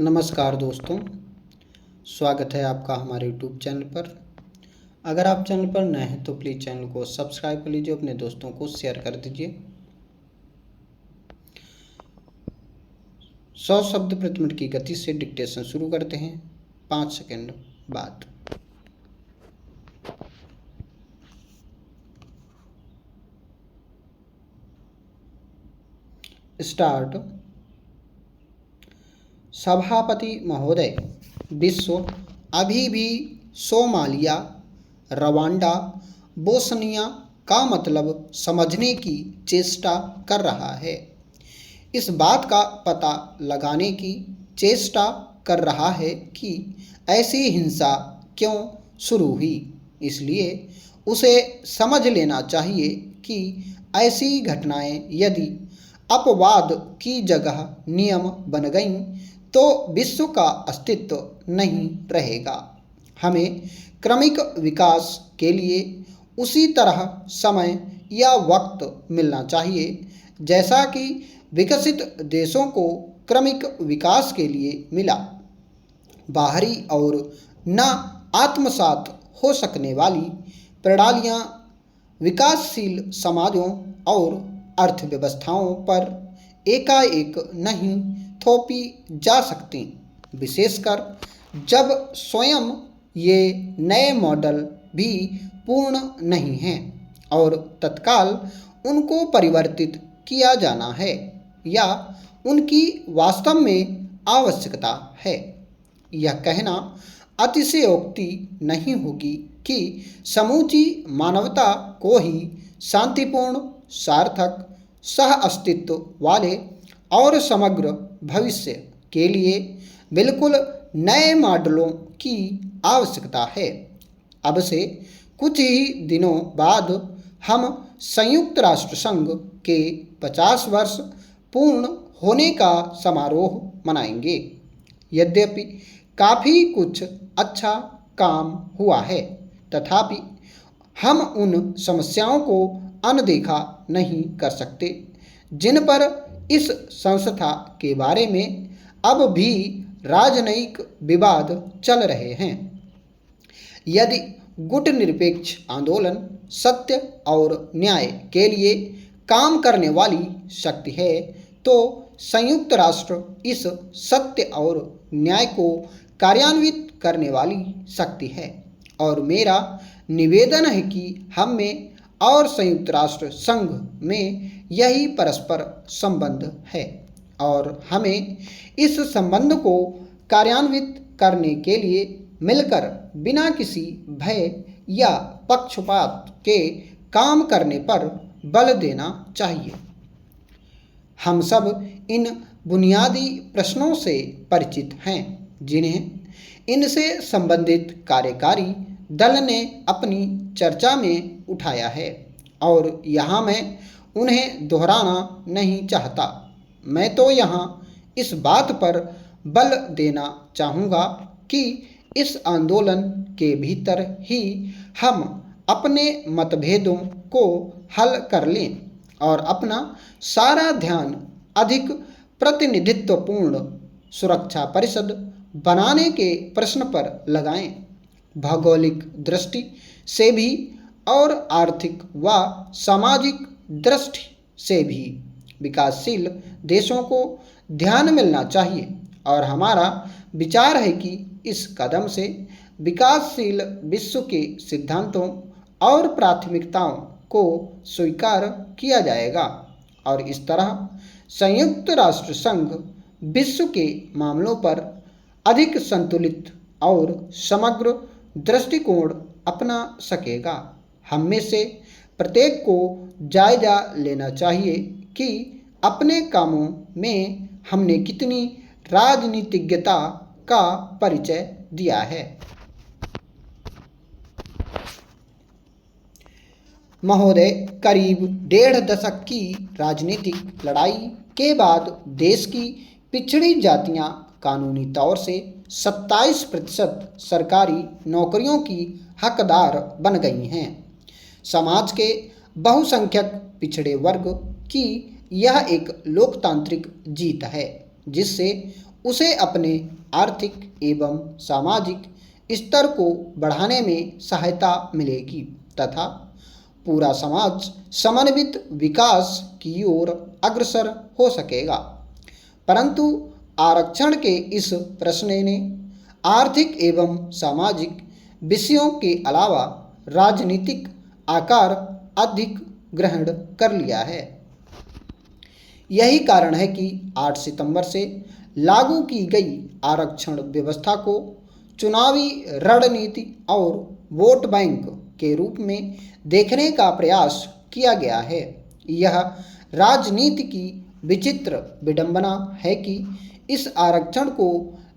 नमस्कार दोस्तों, स्वागत है आपका हमारे YouTube चैनल पर। अगर आप चैनल पर नए हैं तो प्लीज़ चैनल को सब्सक्राइब कर लीजिए, अपने दोस्तों को शेयर कर दीजिए। 100 शब्द प्रति मिनट की गति से डिक्टेशन शुरू करते हैं 5 सेकंड बाद। स्टार्ट। सभापति महोदय, विश्व अभी भी सोमालिया, रवांडा, बोस्निया का मतलब समझने की चेष्टा कर रहा है। इस बात का पता लगाने की चेष्टा कर रहा है कि ऐसी हिंसा क्यों शुरू हुई। इसलिए उसे समझ लेना चाहिए कि ऐसी घटनाएं यदि अपवाद की जगह नियम बन गईं तो विश्व का अस्तित्व नहीं रहेगा। हमें क्रमिक विकास के लिए उसी तरह समय या वक्त मिलना चाहिए जैसा कि विकसित देशों को क्रमिक विकास के लिए मिला। बाहरी और न आत्मसात हो सकने वाली प्रणालियाँ विकासशील समाजों और अर्थव्यवस्थाओं पर एकाएक नहीं थोपी जा सकती, विशेषकर जब स्वयं ये नए मॉडल भी पूर्ण नहीं हैं और तत्काल उनको परिवर्तित किया जाना है या उनकी वास्तव में आवश्यकता है। यह कहना अतिशयोक्ति नहीं होगी कि समूची मानवता को ही शांतिपूर्ण, सार्थक, सह अस्तित्व वाले और समग्र भविष्य के लिए बिल्कुल नए मॉडलों की आवश्यकता है। अब से कुछ ही दिनों बाद हम संयुक्त राष्ट्र संघ के 50 वर्ष पूर्ण होने का समारोह मनाएंगे। यद्यपि काफ़ी कुछ अच्छा काम हुआ है, तथापि हम उन समस्याओं को अनदेखा नहीं कर सकते जिन पर इस संस्था के बारे में अब भी राजनयिक विवाद चल रहे हैं। यदि गुटनिरपेक्ष आंदोलन सत्य और न्याय के लिए काम करने वाली शक्ति है तो संयुक्त राष्ट्र इस सत्य और न्याय को कार्यान्वित करने वाली शक्ति है। और मेरा निवेदन है कि हम में और संयुक्त राष्ट्र संघ में यही परस्पर संबंध है और हमें इस संबंध को कार्यान्वित करने के लिए मिलकर बिना किसी भय या पक्षपात के काम करने पर बल देना चाहिए। हम सब इन बुनियादी प्रश्नों से परिचित हैं जिन्हें इनसे संबंधित कार्यकारी दल ने अपनी चर्चा में उठाया है और यहाँ मैं उन्हें दोहराना नहीं चाहता। मैं तो यहाँ इस बात पर बल देना चाहूँगा कि इस आंदोलन के भीतर ही हम अपने मतभेदों को हल कर लें और अपना सारा ध्यान अधिक प्रतिनिधित्वपूर्ण सुरक्षा परिषद बनाने के प्रश्न पर लगाएं। भौगोलिक दृष्टि से भी और आर्थिक व सामाजिक दृष्टि से भी विकासशील देशों को ध्यान मिलना चाहिए और हमारा विचार है कि इस कदम से विकासशील विश्व के सिद्धांतों और प्राथमिकताओं को स्वीकार किया जाएगा और इस तरह संयुक्त राष्ट्र संघ विश्व के मामलों पर अधिक संतुलित और समग्र दृष्टिकोण अपना सकेगा। हम में से प्रत्येक को जायजा लेना चाहिए कि अपने कामों में हमने कितनी राजनीतिज्ञता का परिचय दिया है। महोदय, करीब 1.5 दशक की राजनीतिक लड़ाई के बाद देश की पिछड़ी जातियां कानूनी तौर से 27% सरकारी नौकरियों की हकदार बन गई हैं। समाज के बहुसंख्यक पिछड़े वर्ग की यह एक लोकतांत्रिक जीत है जिससे उसे अपने आर्थिक एवं सामाजिक स्तर को बढ़ाने में सहायता मिलेगी तथा पूरा समाज समन्वित विकास की ओर अग्रसर हो सकेगा। परंतु आरक्षण के इस प्रश्न ने आर्थिक एवं सामाजिक विषयों के अलावा राजनीतिक आकार अधिक ग्रहण कर लिया है। यही कारण है कि 8 सितंबर से लागू की गई आरक्षण व्यवस्था को चुनावी रणनीति और वोट बैंक के रूप में देखने का प्रयास किया गया है। यह राजनीति की विचित्र विडंबना है कि इस आरक्षण को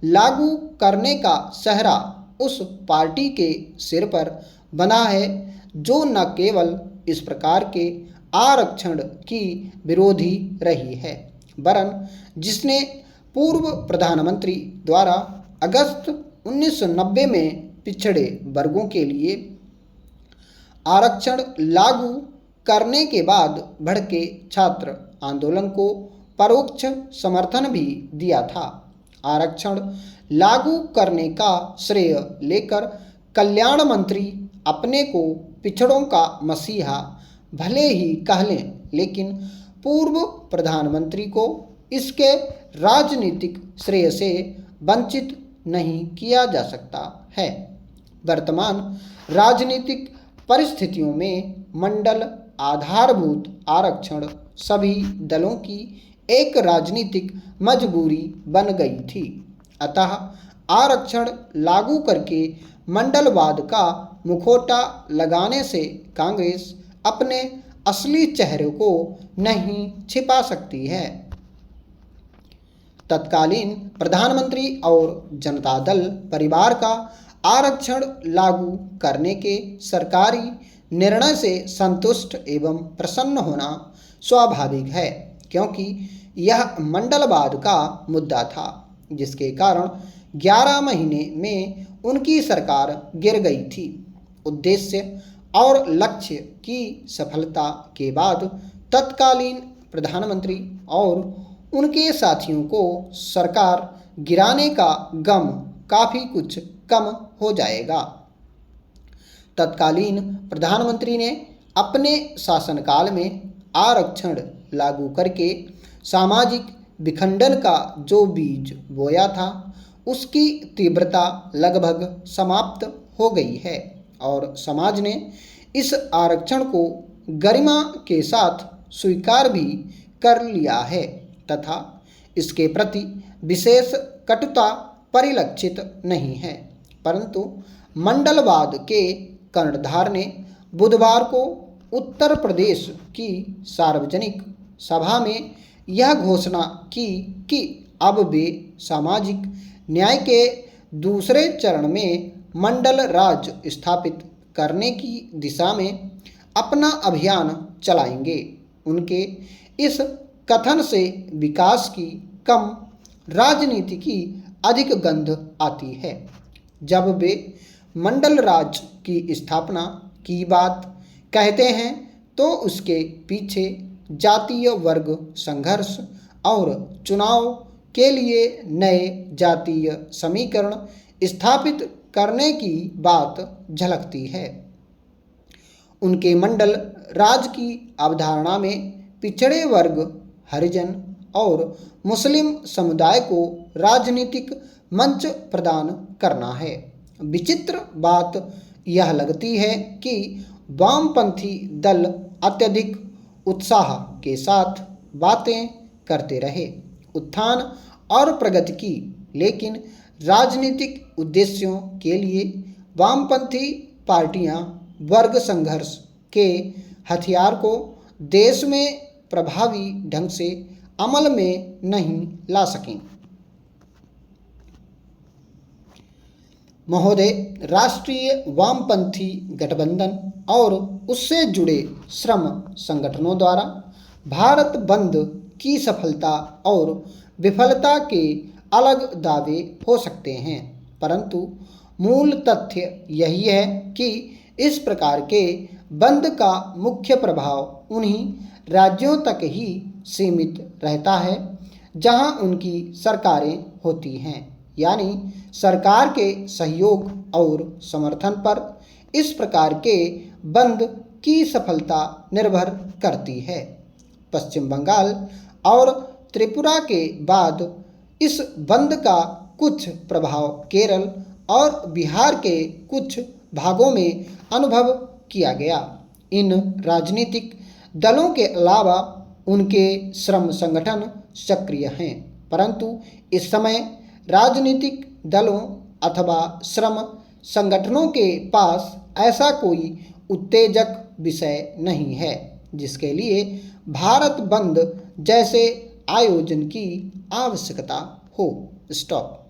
लागू करने का सेहरा उस पार्टी के सिर पर बना है जो न केवल इस प्रकार के आरक्षण की विरोधी रही है, वरन जिसने पूर्व प्रधानमंत्री द्वारा अगस्त 1990 में पिछड़े वर्गों के लिए आरक्षण लागू करने के बाद भड़के छात्र आंदोलन को परोक्ष समर्थन भी दिया था। आरक्षण लागू करने का श्रेय लेकर कल्याण मंत्री अपने को पिछड़ों का मसीहा भले ही कह लें, लेकिन पूर्व प्रधानमंत्री को इसके राजनीतिक श्रेय से वंचित नहीं किया जा सकता है। वर्तमान राजनीतिक परिस्थितियों में मंडल आधारभूत आरक्षण सभी दलों की एक राजनीतिक मजबूरी बन गई थी। अतः आरक्षण लागू करके मंडलवाद का मुखौटा लगाने से कांग्रेस अपने असली चेहरे को नहीं छिपा सकती है। तत्कालीन प्रधानमंत्री और जनता दल परिवार का आरक्षण लागू करने के सरकारी निर्णय से संतुष्ट एवं प्रसन्न होना स्वाभाविक है, क्योंकि यह मंडलवाद का मुद्दा था जिसके कारण 11 महीने में उनकी सरकार गिर गई थी। उद्देश्य और लक्ष्य की सफलता के बाद तत्कालीन प्रधानमंत्री और उनके साथियों को सरकार गिराने का गम काफ़ी कुछ कम हो जाएगा। तत्कालीन प्रधानमंत्री ने अपने शासनकाल में आरक्षण लागू करके सामाजिक विखंडन का जो बीज बोया था उसकी तीव्रता लगभग समाप्त हो गई है और समाज ने इस आरक्षण को गरिमा के साथ स्वीकार भी कर लिया है तथा इसके प्रति विशेष कटुता परिलक्षित नहीं है। परंतु मंडलवाद के कर्णधार ने बुधवार को उत्तर प्रदेश की सार्वजनिक सभा में यह घोषणा की कि अब वे सामाजिक न्याय के दूसरे चरण में मंडल राज स्थापित करने की दिशा में अपना अभियान चलाएंगे। उनके इस कथन से विकास की कम राजनीति की अधिक गंध आती है। जब वे मंडल राज की स्थापना की बात कहते हैं तो उसके पीछे जातीय वर्ग संघर्ष और चुनाव के लिए नए जातीय समीकरण स्थापित करने की बात झलकती है। उनके मंडल राज की अवधारणा में पिछड़े वर्ग, हरिजन और मुस्लिम समुदाय को राजनीतिक मंच प्रदान करना है। विचित्र बात यह लगती है कि वामपंथी दल अत्यधिक उत्साह के साथ बातें करते रहे उत्थान और प्रगति की, लेकिन राजनीतिक उद्देश्यों के लिए वामपंथी पार्टियां वर्ग संघर्ष के हथियार को देश में प्रभावी ढंग से अमल में नहीं ला सकें। महोदय, राष्ट्रीय वामपंथी गठबंधन और उससे जुड़े श्रम संगठनों द्वारा भारत बंद की सफलता और विफलता के अलग दावे हो सकते हैं, परंतु मूल तथ्य यही है कि इस प्रकार के बंद का मुख्य प्रभाव उन्हीं राज्यों तक ही सीमित रहता है जहां उनकी सरकारें होती हैं, यानी सरकार के सहयोग और समर्थन पर इस प्रकार के बंद की सफलता निर्भर करती है। पश्चिम बंगाल और त्रिपुरा के बाद इस बंद का कुछ प्रभाव केरल और बिहार के कुछ भागों में अनुभव किया गया। इन राजनीतिक दलों के अलावा उनके श्रम संगठन सक्रिय हैं, परंतु इस समय राजनीतिक दलों अथवा श्रम संगठनों के पास ऐसा कोई उत्तेजक विषय नहीं है जिसके लिए भारत बंद जैसे आयोजन की आवश्यकता हो। स्टॉप।